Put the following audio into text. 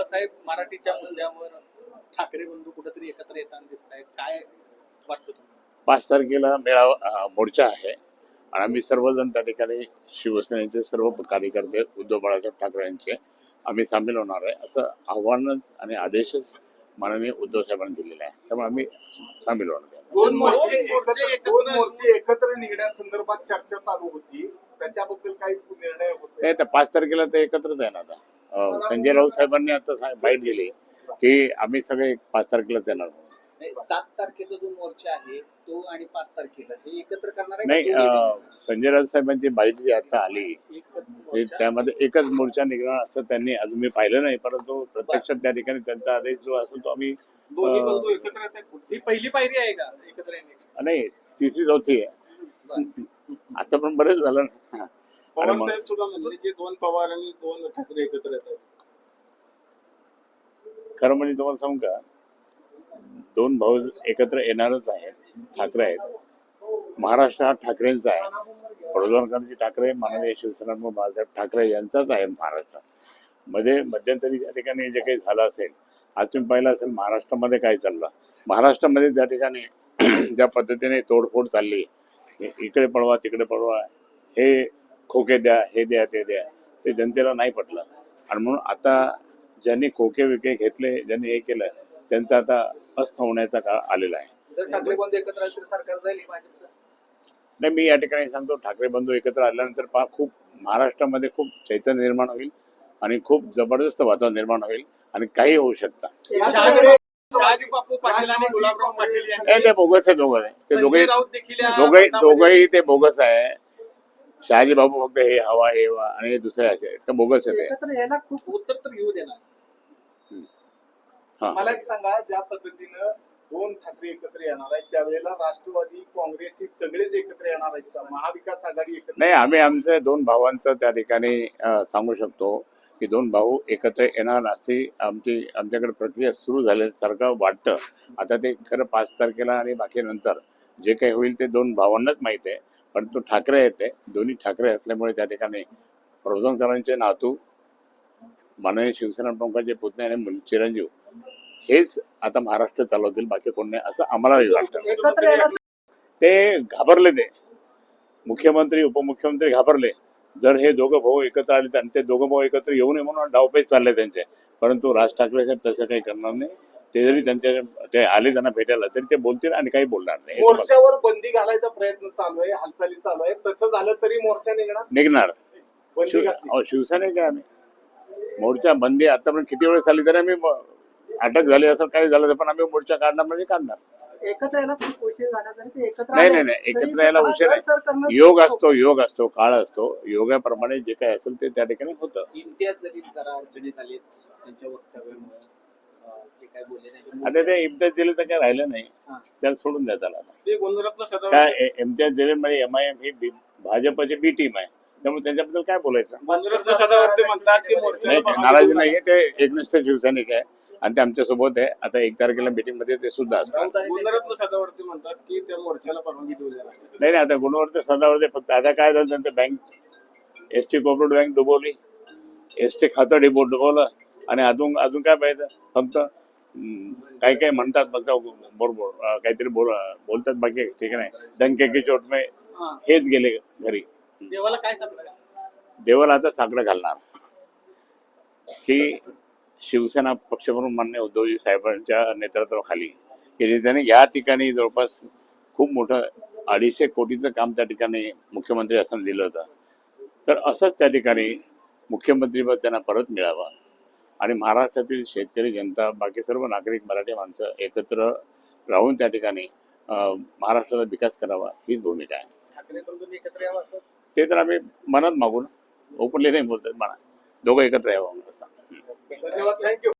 बाळासाहेब मराठीच्या मुद्द्यावर ठाकरे बंधू कुठेतरी एकत्र येताना दिसत आहेत, काय वाटतं तुम्हाला? 5 तारखेला मेळावा मोर्चा आहे आणि आम्ही सर्वजण त्या ठिकाणी शिवसेनेचे सर्व कार्यकर्ते उद्धव बाळासाहेब ठाकरे यांचे आम्ही सामील होणार आहे असं आव्हानच आणि आदेशच माननीय उद्धव साहेबांनी दिलेला आहे. त्यामुळे आम्ही सामील होणार आहे. दोन मोर्चे एकत्र निघण्यासंदर्भात चर्चा चालू होती, त्याच्याबद्दल काही निर्णय होते? नाही, तर 5 तारखेला ते एकत्रच आहे ना. आता संजय राऊत साहेबांनी आता बाईट दिली की आम्ही सगळे 5 तारखेलाच येणार. नाही, 7 तारखेचा जो मोर्चा आहे तो आणि 5 तारखेला हे एकत्र करणार आहे नाही, का दोन्ही? संजय राऊत साहेबांची बाईट जी आता आली एकच ते मोर्चा? त्यामध्ये एकच मोर्चा निघणार असं त्यांनी अजून मी पाहिलं नाही, परंतु प्रत्यक्षात त्या ठिकाणी त्यांचा आदेश जो असेल तो आम्ही दोन्ही बंधू एकत्र येत आहेत. ही पहिली पायरी आहे का एकत्र येण्याची? नाही, तिसरी चौथी आहे. आता पण बरेच झालं ना. पवार साहेब सुद्धा म्हणले की 2 पवार आणि 2 ठाकरे एकत्र येत आहेत. खरं म्हणजे तुम्हाला सांगू का, 2 भाऊ एकत्र येणारच आहेत. ठाकरे आहेत. महाराष्ट्र हा ठाकरेंचा आहे. प्रधानमंत्री ठाकरे माननीय शिवसेना बाळासाहेब ठाकरे यांचाच आहे. महाराष्ट्र मध्ये मध्यंतरी त्या ठिकाणी जे काही झालं असेल, आज तुम्ही पाहिलं असेल महाराष्ट्रामध्ये काय चाललं. महाराष्ट्रामध्ये त्या ठिकाणी ज्या पद्धतीने तोडफोड चालली, इकडे पळवा तिकडे पळवा, हे खोके द्या, हे द्या ते द्या, ते जनतेला नाही पटलं. आणि म्हणून आता ज्यांनी खोके विके घेतले, ज्यांनी हे केलं, त्यांचा आता अस्त होण्याचा काळ आलेला आहे. जर ठाकरे बंधू एकत्र आले तर सरकार जाईल भाजपचं? नाही, मी या ठिकाणी सांगतो, ठाकरे बंधू एकत्र आल्यानंतर खूप महाराष्ट्रामध्ये खूप चैतन्य निर्माण होईल आणि खूप जबरदस्त वातावरण निर्माण होईल आणि काही होऊ शकतं. शहाजी बापू पाटील आणि गुलाबराव पाटील यांनी ते बोगस आहे. दोघं ते संजय राऊत देखील या दोघंही ते बोगस आहे. शहाजी बाबू फक्त हे हवा हे हवा आणि हे दुसरे असे ते बोगस आहे. एकत्र यायला खूप उत्तर तर घेऊ देणार. मला एक सांगा, ज्या पद्धतीनं 2 ठाकरे एकत्र येणार आहेत त्यावेळेला राष्ट्रवादी काँग्रेस ही सगळेच एकत्र येणार आहेत का? महाविकास आघाडी एकत्र? नाही, आम्ही आमच्या 2 भावांचं त्या ठिकाणी सांगू शकतो की 2 भाऊ एकत्र येणार अशी आमच्याकडे प्रक्रिया सुरू झाल्यासारखं वाटतं. आता ते खरं 5 तारखेला आणि बाकी नंतर जे काही होईल ते 2 भावांनाच माहीत आहे. परंतु ठाकरे आहेत, ते दोन्ही ठाकरे असल्यामुळे त्या ठिकाणी प्रबोधनकरांचे नातू माननीय शिवसेना प्रमुखांचे पुतणे आणि चिरंजीव हेच आता महाराष्ट्र चालवतील, बाकी कोण नाही असं आम्हालाही वाटतं. एकत्र यायला ते घाबरले, ते मुख्यमंत्री उपमुख्यमंत्री घाबरले. जर हे दोघं भाऊ एकत्र आले तर ते दोघं भाऊ एकत्र येऊ नये म्हणून डावपेच चालले त्यांचे. परंतु राज ठाकरे साहेब तसं काही करणार नाही. ते जरी ते आले त्यांना भेटायला तरी ते बोलतील आणि काही बोलणार नाही. मोर्चावर बंदी घालायचा प्रयत्न चालू आहे, हालचाली चालू आहे. तसं झालं तरी मोर्चा निघणार. बंदी घातली. शिवसेने काय आम्ही मोर्चा बंदी आतापर्यंत किती वेळेस झाली तरी आम्ही अटक झाली असं काही झालं तर पण आम्ही मोर्चा काढणार म्हणजे काढणार. एकत्र यायला खूप उशीर झाला तरी ते एकत्र नाही, एकत्र यायला उशीर आहे. योग असतो काळ असतो. योगाप्रमाणे जे काही असेल ते त्या ठिकाणी होतं. इम्तियाज जलील जरा अडचणीत आले त्यांच्या वक्तव्यामुळे, जे काय बोलले नाही. आता ते इम्तियाज जलील तर काय राहिलं नाही, त्याला सोडून द्या त्याला. ते गुणरत्न सदा काय इम्तियाज जलील म्हणजे MIM ही भाजपची बी टीम आहे, त्यामुळे त्यांच्याबद्दल काय बोलायचं. गुणरत्न सदावर्ते म्हणतात की मोर्चाला नाही, नाराजी नाहीये. ते एकनिष्ठ शिवसैनिक आहे आणि ते आमच्या सोबत आहे. आता 1 तारखेला मीटिंग मध्ये ते सुद्धा असतात. गुणरत्न सदावर्ते म्हणतात की त्या मोर्चाला परवानगी देऊ द्या. नाही, आता गुणवत्ता सदावर्ते फक्त आता काय झालं, त्यांचं बँक ST कोऑपरेटिव्ह बँक डुबवली, ST खातं डुबवलं आणि अजून काय पाहिजे. फक्त काही म्हणतात, फक्त बरोबर काहीतरी बोलतात, बाकी ठीक नाही. डंके की चोट में हेच गेले घरी. देवाला काय सांगणार? देवाला आता साकडं घालणार की शिवसेना पक्षप्रमुख माननीय उद्धवजी साहेबांच्या नेतृत्वाखाली की जे त्यांनी या ठिकाणी जवळपास खूप मोठं 250 कोटीचं काम त्या ठिकाणी मुख्यमंत्री असताना दिलं होतं. तर असंच त्या ठिकाणी मुख्यमंत्रीपद त्यांना परत मिळावं आणि महाराष्ट्रातील शेतकरी जनता, बाकी सर्व नागरिक, मराठी माणसं एकत्र राहून त्या ठिकाणी महाराष्ट्राचा विकास करावा हीच भूमिका आहे. ठाकरे बंधूंनी एकत्र यावं असं ते तर आम्ही मनात मागून ओपनली नाही बोलतात. म्हणा दोघं एकत्र यावं असं. धन्यवाद, थँक्यू.